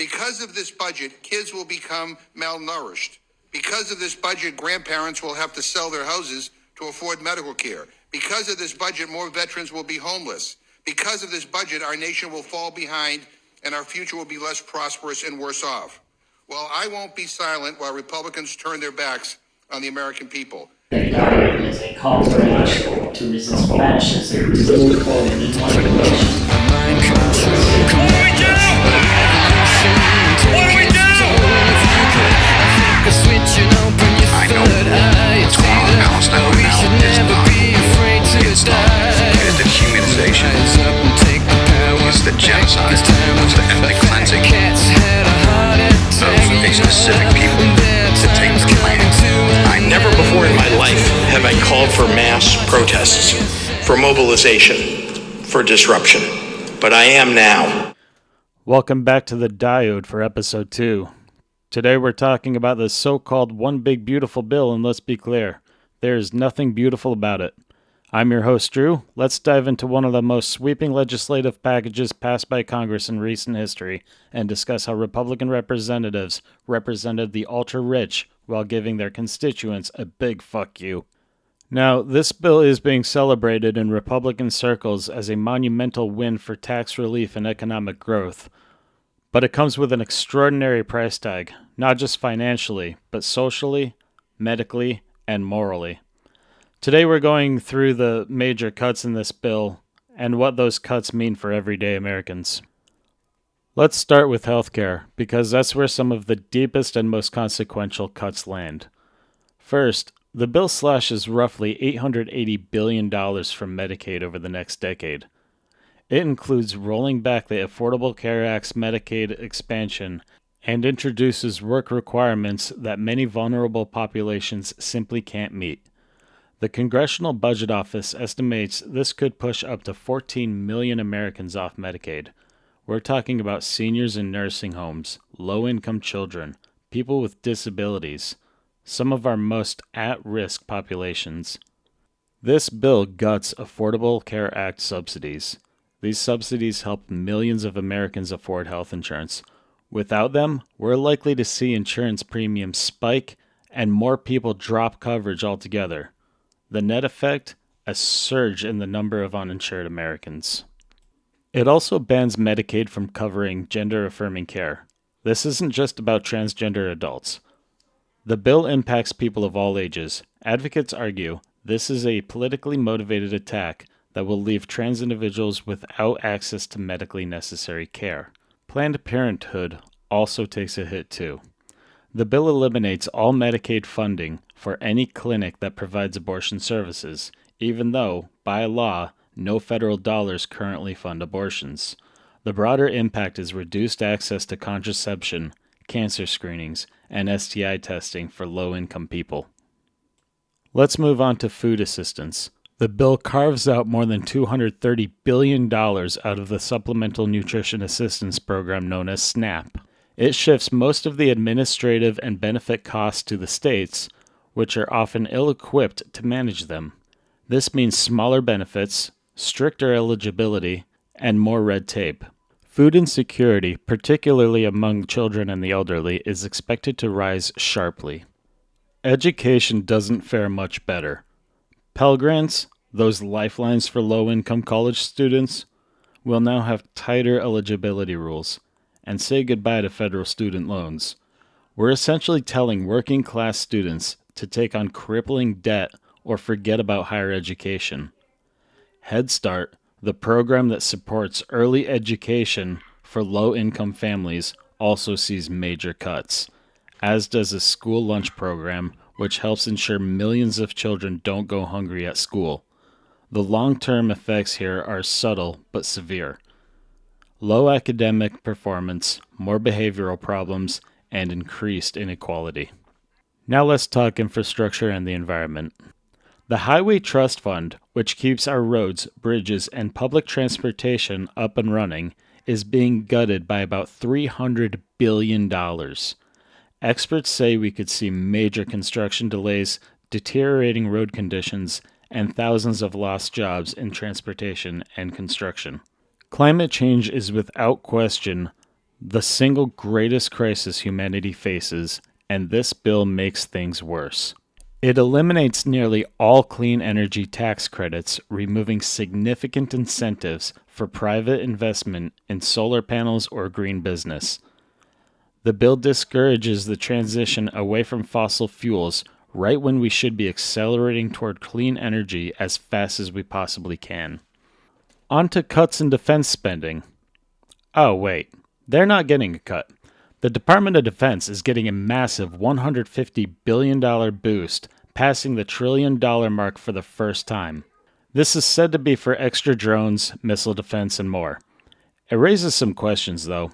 Because of this budget, kids will become malnourished. Because of this budget, grandparents will have to sell their houses to afford medical care. Because of this budget, more veterans will be homeless. Because of this budget, our nation will fall behind and our future will be less prosperous and worse off. Well, I won't be silent while Republicans turn their backs on the American people. Inaugurated as a call for action to resist fascism, to move forward in one nation. I know what's going on in Palestine right now is not the dehumanization, it's the genocide, it's the ethnic cleansing of a specific people to take their land. Never before in my life have I called for mass protests, for mobilization, for disruption, but I am now. Welcome back to the Diode for episode 2. Today we're talking about the so-called One Big Beautiful Bill, and let's be clear, there is nothing beautiful about it. I'm your host, Drew. Let's dive into one of the most sweeping legislative packages passed by Congress in recent history and discuss how Republican representatives represented the ultra-rich while giving their constituents a big fuck you. Now, this bill is being celebrated in Republican circles as a monumental win for tax relief and economic growth. But it comes with an extraordinary price tag, not just financially, but socially, medically, and morally. Today we're going through the major cuts in this bill and what those cuts mean for everyday Americans. Let's start with healthcare, because that's where some of the deepest and most consequential cuts land. First, the bill slashes roughly $880 billion from Medicaid over the next decade. It includes rolling back the Affordable Care Act's Medicaid expansion and introduces work requirements that many vulnerable populations simply can't meet. The Congressional Budget Office estimates this could push up to 14 million Americans off Medicaid. We're talking about seniors in nursing homes, low-income children, people with disabilities, some of our most at-risk populations. This bill guts Affordable Care Act subsidies. These subsidies help millions of Americans afford health insurance. Without them, we're likely to see insurance premiums spike and more people drop coverage altogether. The net effect? A surge in the number of uninsured Americans. It also bans Medicaid from covering gender-affirming care. This isn't just about transgender adults. The bill impacts people of all ages. Advocates argue this is a politically motivated attack that will leave trans individuals without access to medically necessary care. Planned Parenthood also takes a hit too. The bill eliminates all Medicaid funding for any clinic that provides abortion services, even though, by law, no federal dollars currently fund abortions. The broader impact is reduced access to contraception, cancer screenings, and STI testing for low-income people. Let's move on to food assistance. The bill carves out more than $230 billion out of the Supplemental Nutrition Assistance Program known as SNAP. It shifts most of the administrative and benefit costs to the states, which are often ill-equipped to manage them. This means smaller benefits, stricter eligibility, and more red tape. Food insecurity, particularly among children and the elderly, is expected to rise sharply. Education doesn't fare much better. Pell Grants, those lifelines for low-income college students, will now have tighter eligibility rules and say goodbye to federal student loans. We're essentially telling working-class students to take on crippling debt or forget about higher education. Head Start, the program that supports early education for low-income families, also sees major cuts, as does a school lunch program, which helps ensure millions of children don't go hungry at school. The long-term effects here are subtle but severe. Low academic performance, more behavioral problems, and increased inequality. Now let's talk infrastructure and the environment. The Highway Trust Fund, which keeps our roads, bridges, and public transportation up and running, is being gutted by about $300 billion. Experts say we could see major construction delays, deteriorating road conditions, and thousands of lost jobs in transportation and construction. Climate change is without question the single greatest crisis humanity faces, and this bill makes things worse. It eliminates nearly all clean energy tax credits, removing significant incentives for private investment in solar panels or green business. The bill discourages the transition away from fossil fuels right when we should be accelerating toward clean energy as fast as we possibly can. On to cuts in defense spending. Oh, wait. They're not getting a cut. The Department of Defense is getting a massive $150 billion boost, passing the $1 trillion mark for the first time. This is said to be for extra drones, missile defense, and more. It raises some questions, though.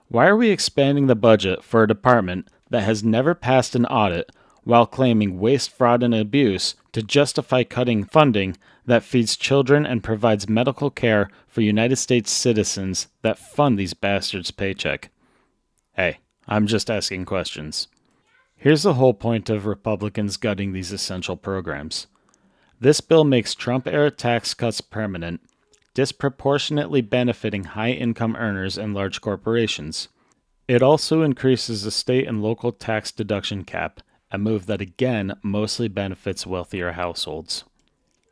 Why are we expanding the budget for a department that has never passed an audit while claiming waste, fraud, and abuse to justify cutting funding that feeds children and provides medical care for United States citizens that fund these bastards' paycheck? Hey, I'm just asking questions. Here's the whole point of Republicans gutting these essential programs. This bill makes Trump-era tax cuts permanent, disproportionately benefiting high-income earners and large corporations. It also increases the state and local tax deduction cap, a move that again mostly benefits wealthier households.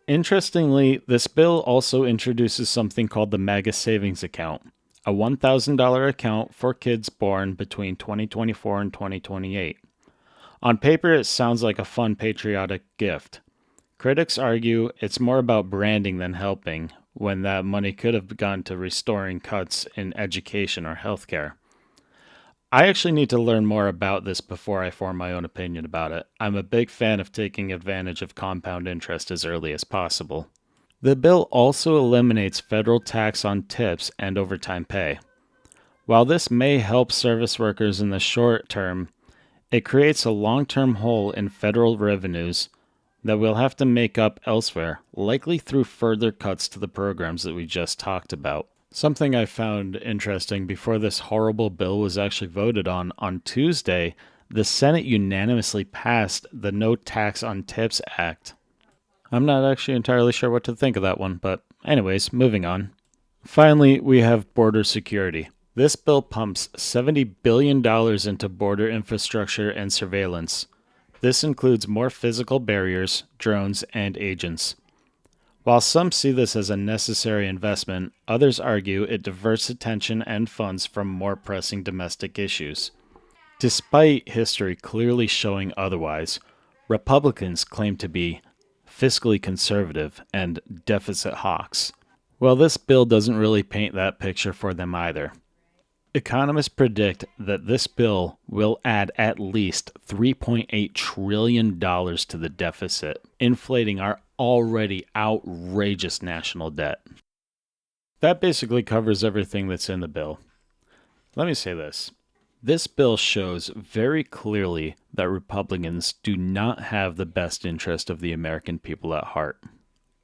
Interestingly, this bill also introduces something called the MAGA Savings Account, a $1,000 account for kids born between 2024 and 2028. On paper, it sounds like a fun patriotic gift. Critics argue it's more about branding than helping, when that money could have gone to restoring cuts in education or healthcare. I actually need to learn more about this before I form my own opinion about it. I'm a big fan of taking advantage of compound interest as early as possible. The bill also eliminates federal tax on tips and overtime pay. While this may help service workers in the short term, it creates a long-term hole in federal revenues that we'll have to make up elsewhere, likely through further cuts to the programs that we just talked about. Something I found interesting before this horrible bill was actually voted on Tuesday, the Senate unanimously passed the No Tax on Tips Act. I'm not actually entirely sure what to think of that one, but anyways, moving on. Finally, we have border security. This bill pumps $70 billion into border infrastructure and surveillance. This includes more physical barriers, drones, and agents. While some see this as a necessary investment, others argue it diverts attention and funds from more pressing domestic issues. Despite history clearly showing otherwise, Republicans claim to be fiscally conservative and deficit hawks. Well, this bill doesn't really paint that picture for them either. Economists predict that this bill will add at least $3.8 trillion to the deficit, inflating our already outrageous national debt. That basically covers everything that's in the bill. Let me say this. This bill shows very clearly that Republicans do not have the best interest of the American people at heart.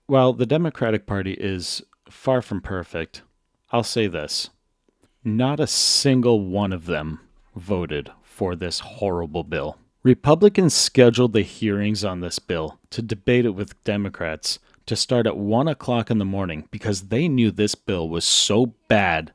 While the Democratic Party is far from perfect, I'll say this. Not a single one of them voted for this horrible bill. Republicans scheduled the hearings on this bill to debate it with Democrats to start at 1 o'clock in the morning because they knew this bill was so bad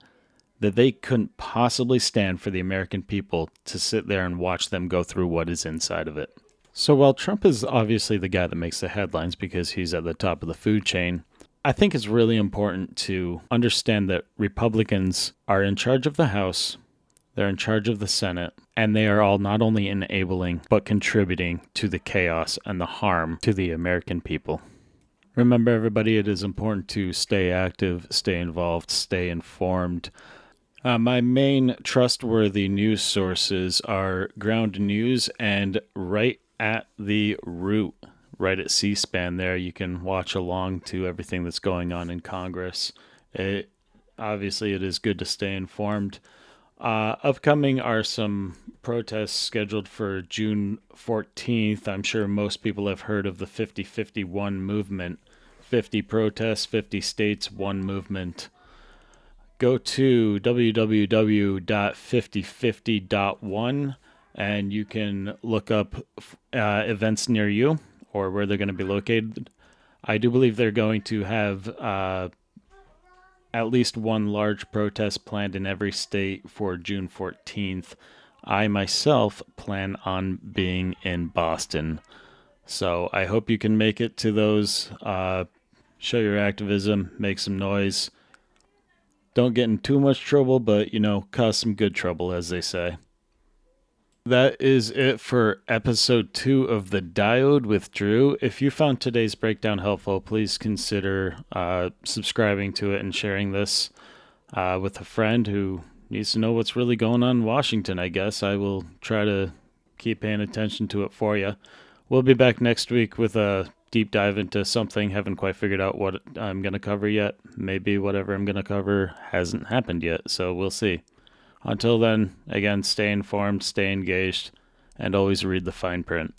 that they couldn't possibly stand for the American people to sit there and watch them go through what is inside of it. So while Trump is obviously the guy that makes the headlines because he's at the top of the food chain, I think it's really important to understand that Republicans are in charge of the House, they're in charge of the Senate, and they are all not only enabling, but contributing to the chaos and the harm to the American people. Remember, everybody, it is important to stay active, stay involved, stay informed. My main trustworthy news sources are Ground News and Right at the Root. Right at C-SPAN there, you can watch along to everything that's going on in Congress. Obviously, it is good to stay informed. Upcoming are some protests scheduled for June 14th. I'm sure most people have heard of the 50-51 movement. 50 protests, 50 states, one movement. Go to www.5050.1 and you can look up events near you or where they're going to be located. I do believe they're going to have at least one large protest planned in every state for June 14th. I myself plan on being in Boston. So I hope you can make it to those. Show your activism, make some noise. Don't get in too much trouble, but, cause some good trouble, as they say. That is it for episode 2 of The Diode with Drew. If you found today's breakdown helpful, please consider subscribing to it and sharing this with a friend who needs to know what's really going on in Washington, I guess. I will try to keep paying attention to it for you. We'll be back next week with a deep dive into something. Haven't quite figured out what I'm going to cover yet. Maybe whatever I'm going to cover hasn't happened yet, so we'll see. Until then, again, stay informed, stay engaged, and always read the fine print.